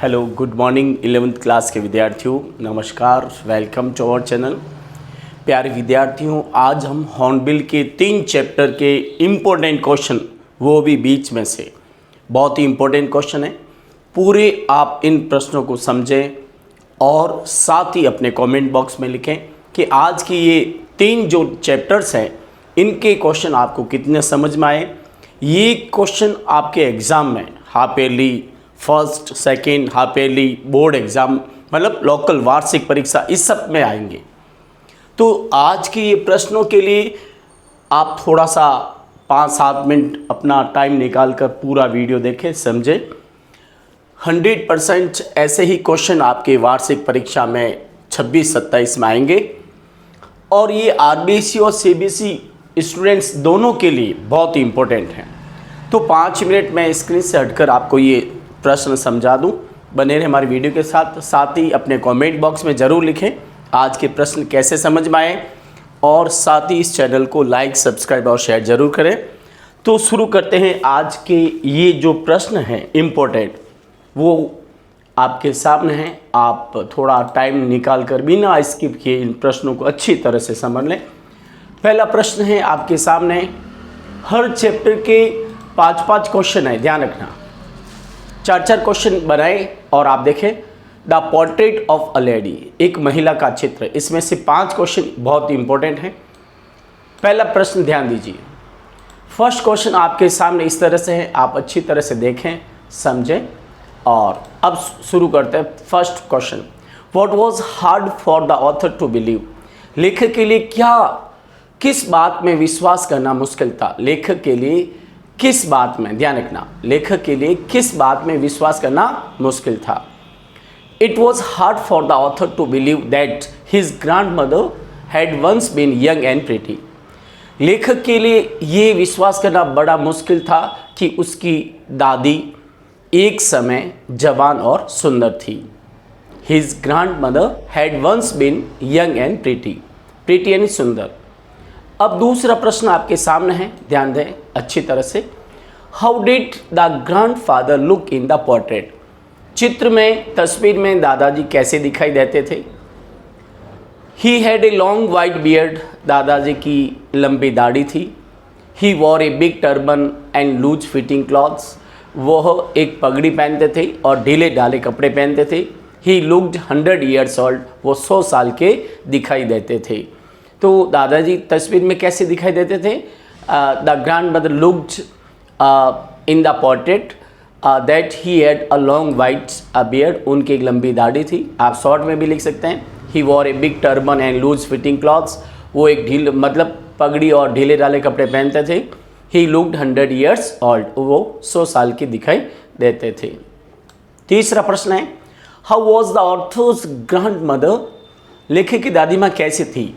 Hello, good morning 11th class के विद्यार्थियों, नमस्कार, वेलकम टू आवर चैनल। प्यारे विद्यार्थियों, आज हम हॉर्नबिल के 3 चैप्टर के इम्पोर्टेंट क्वेश्चन, वो भी बीच में से बहुत ही इम्पोर्टेंट क्वेश्चन है। पूरे आप इन प्रश्नों को समझें और साथ ही अपने कमेंट बॉक्स में लिखें कि आज की ये 3 जो चैप्टर्स हैं इनके क्वेश्चन आपको कितने समझ में आए। ये क्वेश्चन आपके एग्ज़ाम में half yearly, first second half yearly, board exam, मतलब लोकल वार्षिक परीक्षा, इस सब में आएंगे। तो आज के ये प्रश्नों के लिए आप थोड़ा सा 5-7 मिनट अपना टाइम निकाल कर पूरा वीडियो देखें, समझें। 100% ऐसे ही क्वेश्चन आपके वार्षिक परीक्षा में 26-27 में आएंगे और ये आरबीएसई और सीबीएसई स्टूडेंट्स दोनों के लिए बहुत ही इम्पोर्टेंट हैं। तो 5 मिनट में स्क्रीन से हटकर आपको ये प्रश्न समझा दूं। बने रहे हमारी वीडियो के साथ ही अपने कमेंट बॉक्स में ज़रूर लिखें आज के प्रश्न कैसे समझ में आए, और साथ ही इस चैनल को लाइक, सब्सक्राइब और शेयर ज़रूर करें। तो शुरू करते हैं। आज के ये जो प्रश्न हैं इम्पोर्टेंट, वो आपके सामने हैं। आप थोड़ा टाइम निकाल कर बिना स्किप किए इन प्रश्नों को अच्छी तरह से समझ लें। पहला प्रश्न है आपके सामने, हर चैप्टर के 5-5 क्वेश्चन है, ध्यान रखना। 4-4 क्वेश्चन बनाए और आप देखें। The portrait of a lady, एक महिला का चित्र, इसमें से 5 क्वेश्चन बहुत इंपॉर्टेंट हैं। पहला प्रश्न ध्यान दीजिए। फर्स्ट क्वेश्चन आपके सामने इस तरह से है, आप अच्छी तरह से देखें, समझें। और अब शुरू करते हैं। First question, what was hard for the author to believe, लेखक के लिए किस बात में विश्वास करना मुश्किल था। लेखक के लिए किस बात में, ध्यान रखना, लेखक के लिए किस बात में विश्वास करना मुश्किल था। It was hard for the author to believe that his grandmother had once been young and pretty. लेखक के लिए ये विश्वास करना बड़ा मुश्किल था कि उसकी दादी एक समय जवान और सुंदर थी। His grandmother had once been young and pretty, pretty यानी सुंदर। अब दूसरा प्रश्न आपके सामने है, ध्यान दें अच्छी तरह से। How did the grandfather look in the portrait, चित्र में, तस्वीर में दादाजी कैसे दिखाई देते थे। He had a long white beard, दादाजी की लंबी दाढ़ी थी। He wore a big turban and loose fitting clothes, वह एक पगड़ी पहनते थे और ढीले ढाले कपड़े पहनते थे। ही लुक्ड 100 years old, वो 100 साल के दिखाई देते थे। तो दादाजी तस्वीर में कैसे दिखाई देते थे। The grand mother looked in the portrait that he had a long white beard, उनकी एक लंबी दाढ़ी थी। आप शॉर्ट में भी लिख सकते हैं। He wore a big turban and loose fitting clothes, वो एक मतलब पगड़ी और ढीले ढाले कपड़े पहनते थे। ही लुक्ड 100 years old, वो 100 साल की दिखाई देते थे। तीसरा प्रश्न है, how was the author's grandmother, लेखक की दादी माँ कैसी थी।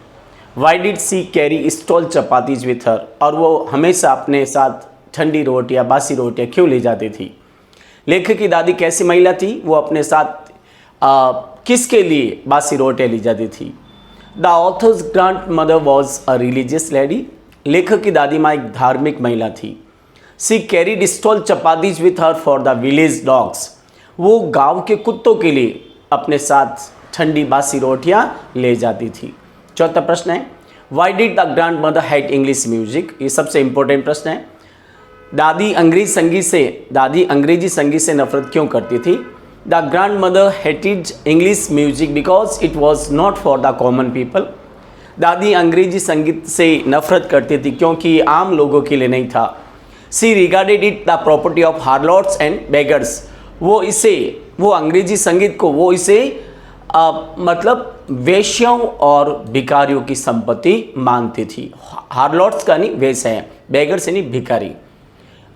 Why did she carry stale chapatis with her, और वो हमेशा अपने साथ ठंडी रोटियाँ, बासी रोटियाँ क्यों ले जाती थी। लेखक की दादी कैसी महिला थी, वो अपने साथ किसके लिए बासी रोटियाँ ले जाती थी। The author's grandmother was a religious lady, लेखक की दादी माँ एक धार्मिक महिला थी। She carried stale chapatis with her for the village dogs, वो गांव के कुत्तों के लिए अपने साथ ठंडी बासी रोटियां ले जाती थी। चौथा प्रश्न है, why did the grand mother hate English music, ये सबसे इंपॉर्टेंट प्रश्न है। दादी अंग्रेजी संगीत से नफरत क्यों करती थी। The grand mother hated English music because it was not for the common people, दादी अंग्रेजी संगीत से नफरत करती थी क्योंकि आम लोगों के लिए नहीं था। She regarded it the property of harlots and beggars, वो अंग्रेजी संगीत को मतलब वेश्याओं और भिखारियों की संपत्ति मानती थी। हार्लॉट्स का नहीं, वेश्या है, बेगर्स यानी भिखारी।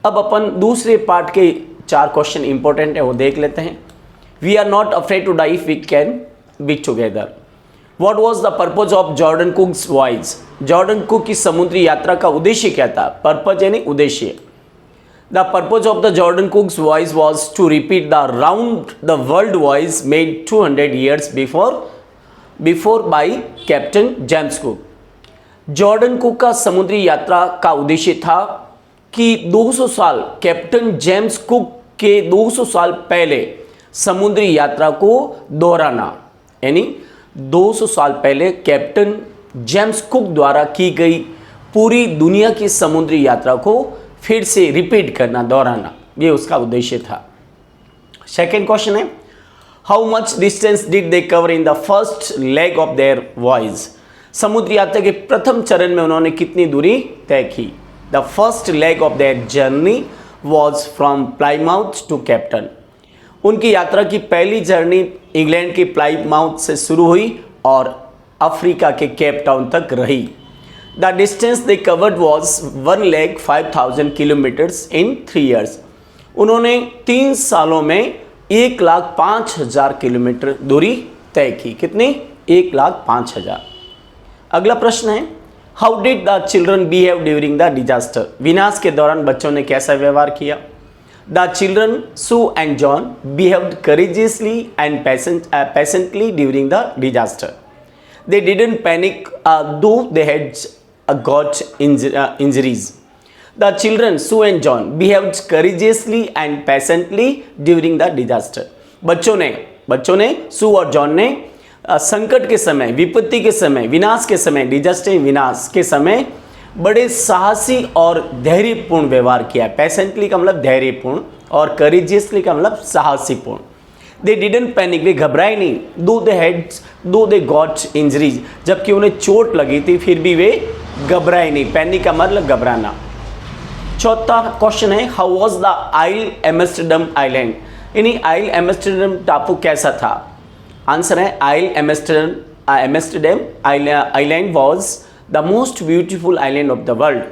अब अपन दूसरे पार्ट के 4 क्वेश्चन इंपॉर्टेंट है, वो देख लेते हैं। We are not afraid to die if we can be together, what was the purpose of Jordan Cook's voyage, Jordan Cook की समुद्री यात्रा का उद्देश्य क्या था। पर्पज यानी उद्देश्य। The purpose of the Jordan Cook's voyage was to repeat the round the world voyage made 200 years before by Captain James Cook. Jordan Cook का समुद्री यात्रा का उद्देश्य था कि 200 साल कैप्टन जेम्स कुक के 200 साल पहले समुद्री यात्रा को दोहराना, यानी 200 साल पहले कैप्टन जेम्स कुक द्वारा की गई पूरी दुनिया की समुद्री यात्रा को फिर से रिपीट करना, दोहराना, ये उसका उद्देश्य था। सेकेंड क्वेश्चन है, how much distance did they cover in the first leg of there voyage. समुद्री यात्रा के प्रथम चरण में उन्होंने कितनी दूरी तय की। The first leg of their journey was from Plymouth to Cape Town. उनकी यात्रा की पहली जर्नी इंग्लैंड के प्लाईमाउथ से शुरू हुई और अफ्रीका के केप टाउन तक रही। The distance they covered was 1 leg 5000 kilometres in 3 years. उन्होंने 3 सालों में 1,05,000 किलोमीटर दूरी तय की। कितनी? 1,05,000। अगला प्रश्न है, how did the children behave during the disaster. विनाश के दौरान बच्चों ने कैसा व्यवहार किया। The children Sue and John behaved courageously and patiently during the disaster. They didn't panic though they had got injuries. The children Sue and John behaved courageously and patiently during the disaster. बच्चों ने सू और John ने संकट के समय, विपत्ति के समय, विनाश के समय, डिजास्टर विनाश के समय बड़े साहसी और धैर्यपूर्ण व्यवहार किया। पेशेंटली का मतलब धैर्यपूर्ण और करेजियसली का मतलब साहसीपूर्ण। दे डिडंट पैनिक, वे घबराए नहीं। दो दे गॉट इंजरीज, जबकि उन्हें चोट लगी थी फिर भी वे घबराए नहीं। पैनिक का मतलब घबराना। चौथा क्वेश्चन है, how was the Isle Amsterdam island. यानी आइल एम्स्टर्डम टापू कैसा था। आंसर है, Isle Amsterdam island was the most beautiful island of the world.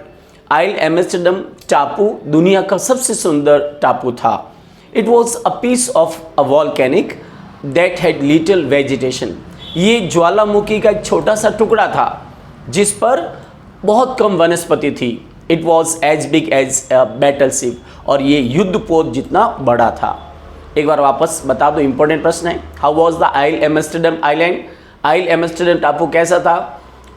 Isle Amsterdam टापू दुनिया का सबसे सुंदर टापू था। It was a piece of a volcanic that had little vegetation. ये ज्वालामुखी का एक छोटा सा टुकड़ा था जिस पर बहुत कम वनस्पति थी। It was as big as a battleship, और ये युद्धपोत जितना बड़ा था। एक बार वापस बता दो, इंपॉर्टेंट प्रश्न है। How was the Isle Amsterdam Island? Isle Amsterdam टापू कैसा था।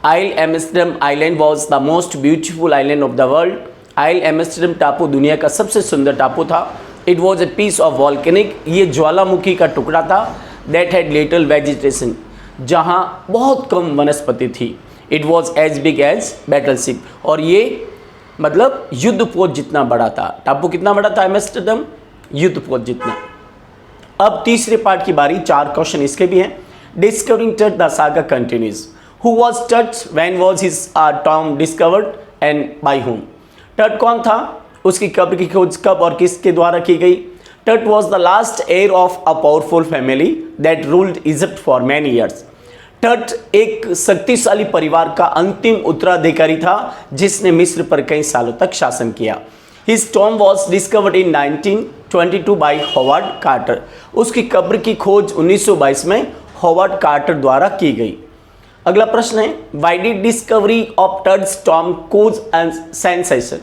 Isle Amsterdam island was the most beautiful island of the world. Isle Amsterdam टापू दुनिया का सबसे सुंदर टापू था। It was a piece of volcanic, ये ज्वालामुखी का टुकड़ा था। दैट हैड लिटिल वेजिटेशन, जहाँ बहुत कम वनस्पति थी। It was as big as battleship, और ये मतलब युद्धपोत जितना बड़ा था। टापू कितना बड़ा था एम्स्टर्डम? युद्धपोत जितना। अब तीसरे पार्ट की बारी, 4 क्वेश्चन इसके भी हैं। Discovering Tut the saga continues. Who was Tut, when was his tomb discovered and by whom. Tut कौन था, उसकी कब्र की खोज कब और किसके द्वारा की गई। Tut was the last heir of a powerful family that ruled Egypt for many years. Tut एक शक्तिशाली परिवार का अंतिम उत्तराधिकारी था जिसने मिस्र पर कई सालों तक शासन किया। His tomb was discovered in 1922 by Howard Carter. उसकी कब्र की खोज 1922 में हॉवर्ड कार्टर द्वारा की गई। अगला प्रश्न है, why did discovery of Tut's tomb cause and sensation.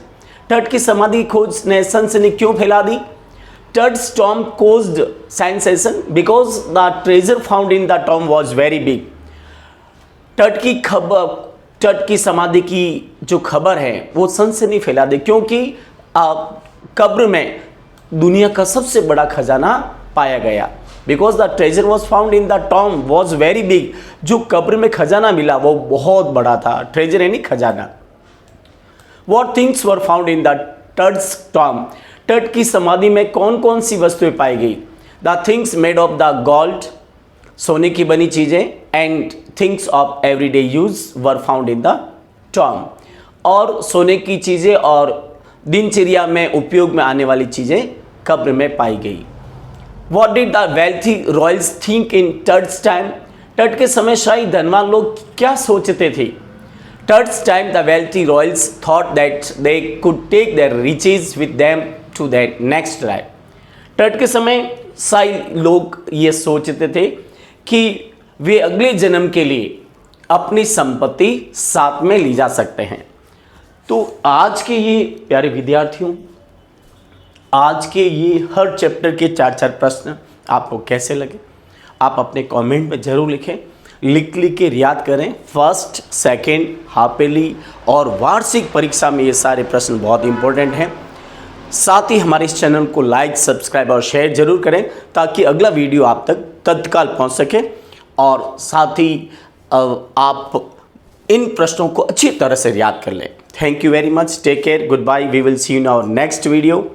Tut की समाधि खोज ने सनसनी क्यों फैला दी। Tut's tomb caused sensation because the treasure found in the tomb was very big. Tut की समाधि की जो खबर है वो सनसनी फैला दी क्योंकि कब्र में दुनिया का सबसे बड़ा खजाना पाया गया। Because the treasure was found in the tomb was very big, जो कब्र में खजाना मिला वो बहुत बड़ा था। ट्रेजर यानी खजाना। What things were found in the Tud's tomb? टट की समाधि में कौन कौन सी वस्तुएं पाई गई। The things made of the gold, सोने की बनी चीज़ें, and things of everyday use were found in the tomb. और सोने की चीज़ें और दिनचर्या में उपयोग में आने वाली चीज़ें कब्र में पाई गई। What did the wealthy royals think in Tud's time? टट के समय शाही धनवान लोग क्या सोचते थे। Tud's time, the wealthy royals thought that they could take their riches with them to their next life. टट के समय शाही लोग ये सोचते थे कि वे अगले जन्म के लिए अपनी संपत्ति साथ में ली जा सकते हैं। तो आज के ये प्यारे विद्यार्थियों, आज के ये हर चैप्टर के 4-4 प्रश्न आपको कैसे लगे, आप अपने कमेंट में ज़रूर लिखें। लिख के याद करें। फर्स्ट, सेकंड, हाफ ईयरली और वार्षिक परीक्षा में ये सारे प्रश्न बहुत इंपॉर्टेंट हैं। साथ ही हमारे इस चैनल को लाइक, सब्सक्राइब और शेयर जरूर करें ताकि अगला वीडियो आप तक तत्काल पहुंच सके और साथ ही आप इन प्रश्नों को अच्छी तरह से याद कर लें। Thank you very much, take care, goodbye, we will see you in our next video.